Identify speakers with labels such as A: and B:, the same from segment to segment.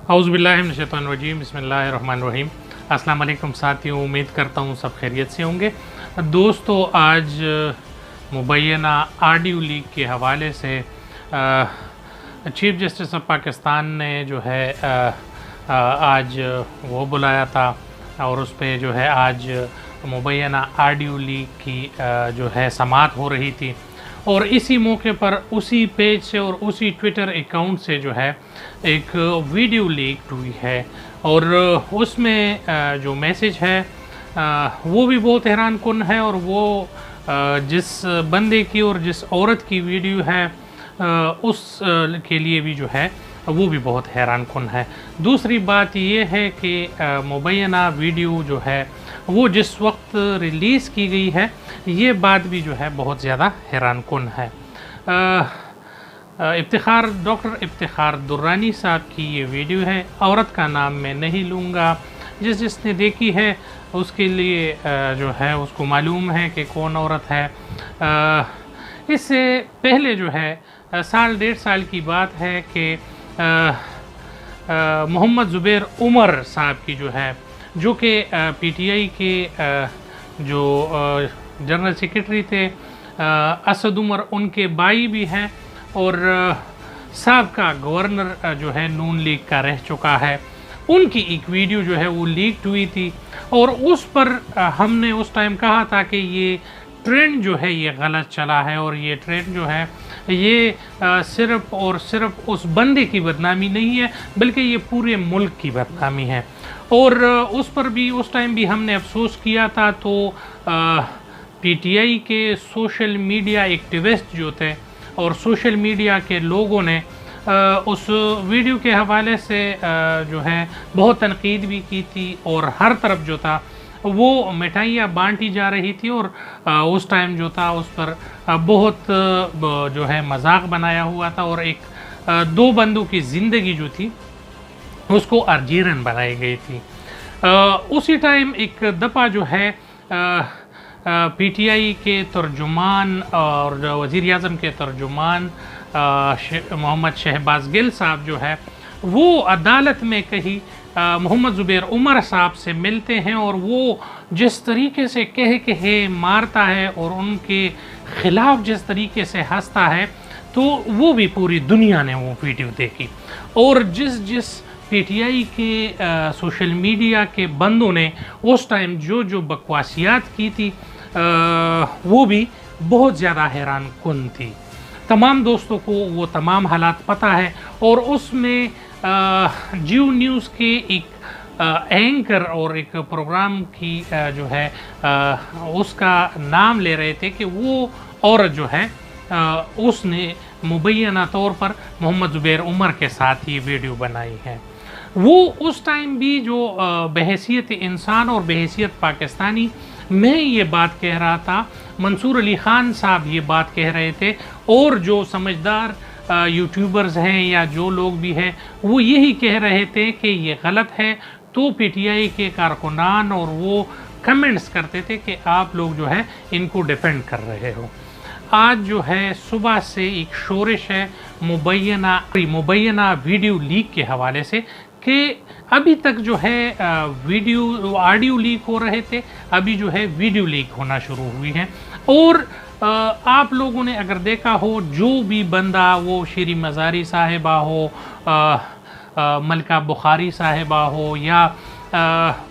A: औज़ुबिल्लाहिमिनश्शैतानिर्रजीम बिस्मिल्लाहिर्रहमानिर्रहीम। अस्सलाम वालेकुम साथियों, उम्मीद करता हूँ सब खैरियत से होंगे। दोस्तों, आज मुबैना ऑडियो लीक के हवाले से चीफ जस्टिस ऑफ पाकिस्तान ने जो है आज वो बुलाया था और उस पर जो है आज मुबैना ऑडियो लीक की जो है समाअत हो रही थी और इसी मौके पर उसी पेज से और उसी ट्विटर अकाउंट से जो है एक वीडियो लीक हुई है और उसमें जो मैसेज है वो भी बहुत हैरान कुन है और वो जिस बंदे की और जिस औरत की वीडियो है उस के लिए भी जो है वो भी बहुत हैरान कुन है। दूसरी बात ये है कि मुबैना वीडियो जो है वो जिस वक्त रिलीज़ की गई है ये बात भी जो है बहुत ज़्यादा हैरान कुन है। डॉक्टर इफ्तिखार दुर्रानी साहब की ये वीडियो है। औरत का नाम मैं नहीं लूँगा, जिसने देखी है उसके लिए जो है उसको मालूम है कि कौन औरत है। इससे पहले जो है साल डेढ़ साल की बात है कि मोहम्मद ज़ुबैर उमर साहब की जो है, जो कि पीटीआई के जो जनरल सेक्रेटरी थे, असद उमर उनके भाई भी हैं और साबका गवर्नर जो है नून लीग का रह चुका है, उनकी एक वीडियो जो है वो लीक हुई थी और उस पर हमने उस टाइम कहा था कि ये ट्रेंड जो है ये गलत चला है और ये ट्रेंड जो है ये सिर्फ़ और सिर्फ उस बंदे की बदनामी नहीं है बल्कि ये पूरे मुल्क की बदनामी है। और उस पर भी उस टाइम भी हमने अफसोस किया था। तो पीटीआई के सोशल मीडिया एक्टिविस्ट जो थे और सोशल मीडिया के लोगों ने उस वीडियो के हवाले से जो है बहुत तनकीद भी की थी और हर तरफ जो था वो मिठाइयाँ बांटी जा रही थी और उस टाइम जो था उस पर बहुत जो है मजाक बनाया हुआ था और एक दो बंदों की ज़िंदगी जो थी उसको अर्जीरन बनाई गई थी। उसी टाइम एक दफ़ा जो है पीटीआई के तर्जुमान और वज़ीर आज़म के तर्जुमान मोहम्मद शहबाज गिल साहब जो है वो अदालत में कहीं मोहम्मद ज़ुबैर उमर साहब से मिलते हैं और वो जिस तरीके से कहे मारता है और उनके ख़िलाफ़ जिस तरीके से हंसता है, तो वो भी पूरी दुनिया ने वो वीडियो देखी और जिस पीटीआई के सोशल मीडिया के बंदों ने उस टाइम जो बकवासियात की थी वो भी बहुत ज़्यादा हैरान कुन थी। तमाम दोस्तों को वो तमाम हालात पता है और उसमें जियो न्यूज़ के एक एंकर और एक प्रोग्राम की जो है उसका नाम ले रहे थे कि वो औरत जो है उसने मुबैना तौर पर मोहम्मद ज़ुबैर उमर के साथ ये वीडियो बनाई है। वो उस टाइम भी जो बहैसियत इंसान और बहैसियत पाकिस्तानी मैं ये बात कह रहा था, मंसूर अली ख़ान साहब ये बात कह रहे थे और जो समझदार यूट्यूबर्स हैं या जो लोग भी हैं वो यही कह रहे थे कि ये गलत है। तो पीटीआई के कारकुनान और वो कमेंट्स करते थे कि आप लोग जो है इनको डिफेंड कर रहे हो। आज जो है सुबह से एक शोरिश है मुबैना वीडियो लीक के हवाले से कि अभी तक जो है वीडियो ऑडियो लीक हो रहे थे, अभी जो है वीडियो लीक होना शुरू हुई है। और आप लोगों ने अगर देखा हो, जो भी बंदा वो शेरी मज़ारी साहिबा हो, मलका बुखारी साहिबा हो या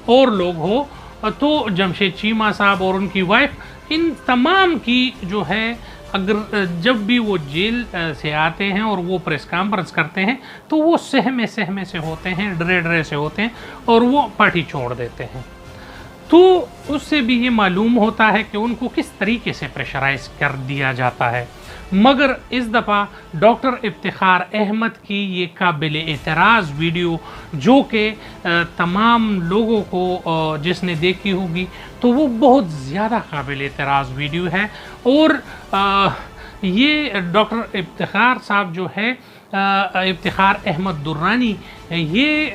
A: और लोग हो, तो जमशेद चीमा साहब और उनकी वाइफ, इन तमाम की जो है अगर जब भी वो जेल से आते हैं और वो प्रेस कॉन्फ्रेंस करते हैं तो वो सहमे से होते हैं, डरे से होते हैं और वो पार्टी छोड़ देते हैं। तो उससे भी ये मालूम होता है कि उनको किस तरीके से प्रेशराइज कर दिया जाता है। मगर इस दफ़ा डॉक्टर इफ्तिखार अहमद की ये काबिल एतराज़ वीडियो जो कि तमाम लोगों को जिसने देखी होगी तो वो बहुत ज़्यादा काबिल एतराज़ वीडियो है। और ये डॉक्टर इफ्तिखार साहब जो है इफ्तिखार अहमद दुर्रानी, ये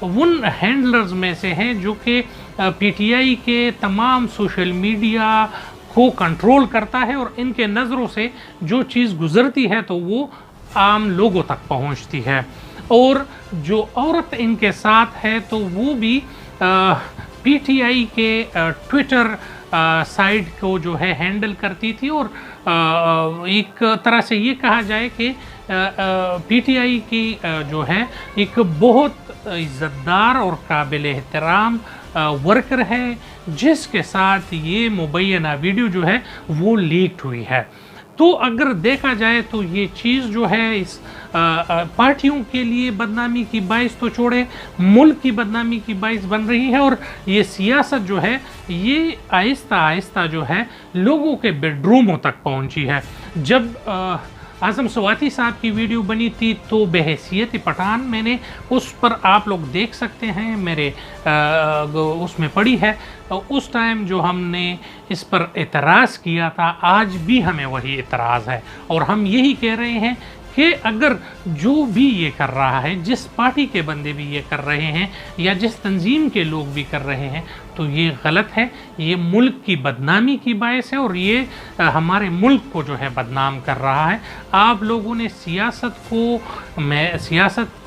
A: उन हैंडलर्स में से हैं जो कि पीटीआई के तमाम सोशल मीडिया को कंट्रोल करता है और इनके नज़रों से जो चीज़ गुज़रती है तो वो आम लोगों तक पहुंचती है। और जो औरत इनके साथ है तो वो भी पीटीआई के ट्विटर साइट को जो है हैंडल करती थी। और एक तरह से ये कहा जाए कि पीटीआई की जो है एक बहुत इज़्ज़तदार और काबिल एहतराम वर्कर है, जिसके साथ ये मुबैना वीडियो जो है वो लीक्ड हुई है। तो अगर देखा जाए तो ये चीज़ जो है इस पार्टियों के लिए बदनामी की बाइस तो छोड़े, मुल्क की बदनामी की बाइस बन रही है। और ये सियासत जो है ये आहिस्ता आहिस्ता जो है लोगों के बेडरूमों तक पहुंची है। जब आज़म स्वाति साहब की वीडियो बनी थी तो बहैसियत पठान मैंने उस पर, आप लोग देख सकते हैं मेरे उसमें पड़ी है, उस टाइम जो हमने इस पर एतराज़ किया था आज भी हमें वही एतराज़ है। और हम यही कह रहे हैं कि अगर जो भी ये कर रहा है, जिस पार्टी के बंदे भी ये कर रहे हैं या जिस तंजीम के लोग भी कर रहे हैं, तो ये गलत है, ये मुल्क की बदनामी की बायस है और ये हमारे मुल्क को जो है बदनाम कर रहा है। आप लोगों ने सियासत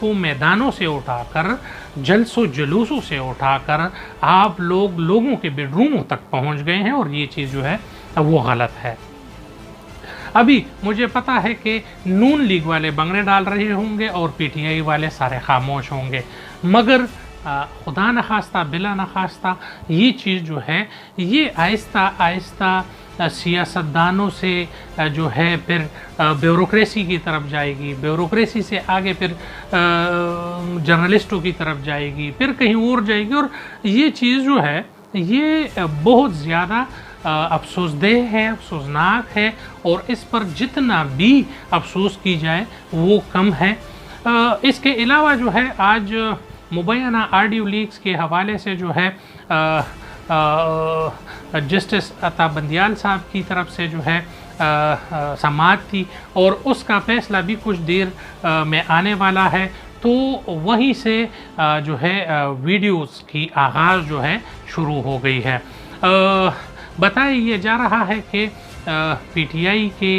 A: को मैदानों से उठाकर, जलसों जुलूसों से उठाकर आप लोगों के बेडरूमों तक पहुंच गए हैं और ये चीज़ जो है वो गलत है। अभी मुझे पता है कि नून लीग वाले बंगड़े डाल रहे होंगे और पीटीआई वाले सारे खामोश होंगे, मगर खुदा न खास्ता बिला न खास्ता ये चीज़ जो है ये आहिस्ता आहिस्ता सियासतदानों से जो है फिर ब्यूरोक्रेसी की तरफ जाएगी, ब्यूरोक्रेसी से आगे फिर जर्नलिस्टों की तरफ जाएगी, फिर कहीं और जाएगी। और ये चीज़ जो है ये बहुत ज़्यादा अफसोसदेह है, अफसोसनाक है और इस पर जितना भी अफसोस की जाए वो कम है। इसके अलावा जो है आज मुबैना ऑडियो लीक्स के हवाले से जो है जस्टिस अता बंदियाल साहब की तरफ से जो है समाअत थी और उसका फैसला भी कुछ देर में आने वाला है। तो वहीं से जो है वीडियोस की आगाज़ जो है शुरू हो गई है। बताया ये जा रहा है कि पीटीआई के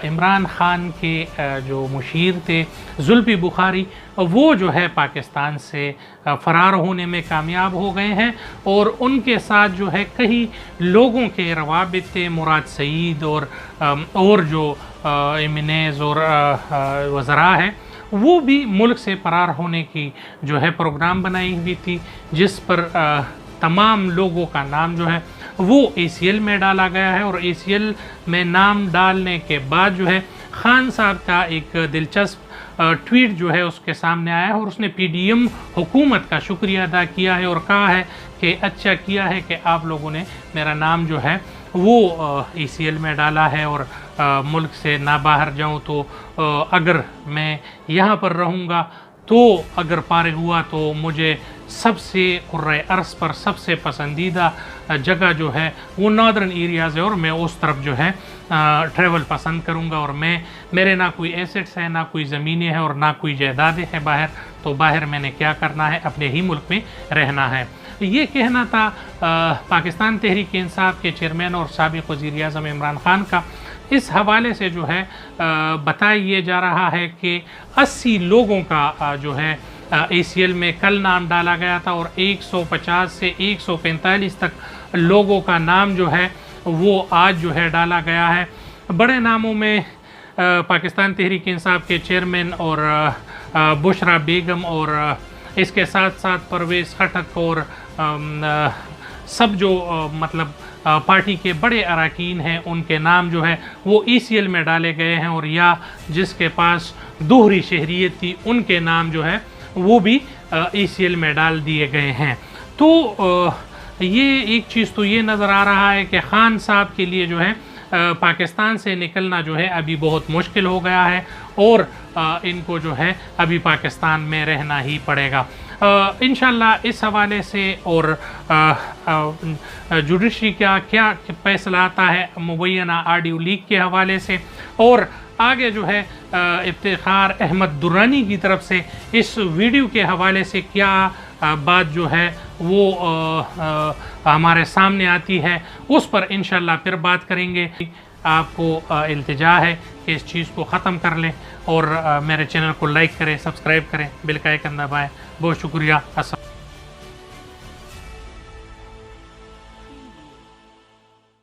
A: इमरान खान के जो मुशीर थे जुल्फी बुखारी, वो जो है पाकिस्तान से फ़रार होने में कामयाब हो गए हैं और उनके साथ जो है कई लोगों के रवाबित थे, मुराद सईद और जो इमनेज़ और वज़रा है, वो भी मुल्क से फ़रार होने की जो है प्रोग्राम बनाई हुई थी, जिस पर तमाम लोगों का नाम जो है वो ACL में डाला गया है। और ACL में नाम डालने के बाद जो है खान साहब का एक दिलचस्प ट्वीट जो है उसके सामने आया है और उसने PDM हुकूमत का शुक्रिया अदा किया है और कहा है कि अच्छा किया है कि आप लोगों ने मेरा नाम जो है वो ACL में डाला है और मुल्क से ना बाहर जाऊं तो अगर मैं यहाँ पर रहूँगा तो अगर फारिग हुआ तो मुझे सबसे कुर्रे अर्स पर सबसे पसंदीदा जगह जो है वो नॉर्दर्न एरियाज़ है और मैं उस तरफ जो है ट्रैवल पसंद करूँगा। और मेरे ना कोई एसेट्स है, ना कोई ज़मीनें हैं और ना कोई जायदादें हैं बाहर, तो बाहर मैंने क्या करना है, अपने ही मुल्क में रहना है। ये कहना था पाकिस्तान तहरीक इंसाफ के चेयरमैन और साबिक़ वज़ीर आज़म इमरान खान का। इस हवाले से जो है बताया जा रहा है कि 80 लोगों का जो है ACL में कल नाम डाला गया था और 150 से 145 तक लोगों का नाम जो है वो आज जो है डाला गया है। बड़े नामों में पाकिस्तान तहरीक इंसाफ के चेयरमैन और बुशरा बेगम और इसके साथ साथ परवेज़ खटक और सब जो मतलब पार्टी के बड़े अरकान हैं उनके नाम जो है वो ACL में डाले गए हैं और या जिसके पास दोहरी शहरियत थी उनके नाम जो है वो भी ACL में डाल दिए गए हैं। तो ये एक चीज़ तो ये नज़र आ रहा है कि खान साहब के लिए जो है पाकिस्तान से निकलना जो है अभी बहुत मुश्किल हो गया है और इनको जो है अभी पाकिस्तान में रहना ही पड़ेगा। इंशाल्लाह इस हवाले से और जुडिशरी का क्या फैसला आता है मुबैना ऑडियो लीक के हवाले से और आगे जो है इफ्तिखार अहमद दुर्रानी की तरफ से इस वीडियो के हवाले से क्या बात जो है वो हमारे सामने आती है, उस पर इंशाल्लाह फिर बात करेंगे। आपको इल्तिजा है कि इस चीज़ को ख़त्म कर लें और मेरे चैनल को लाइक करें, सब्सक्राइब करें, बेल का आइकन दबाएं। बहुत शुक्रिया।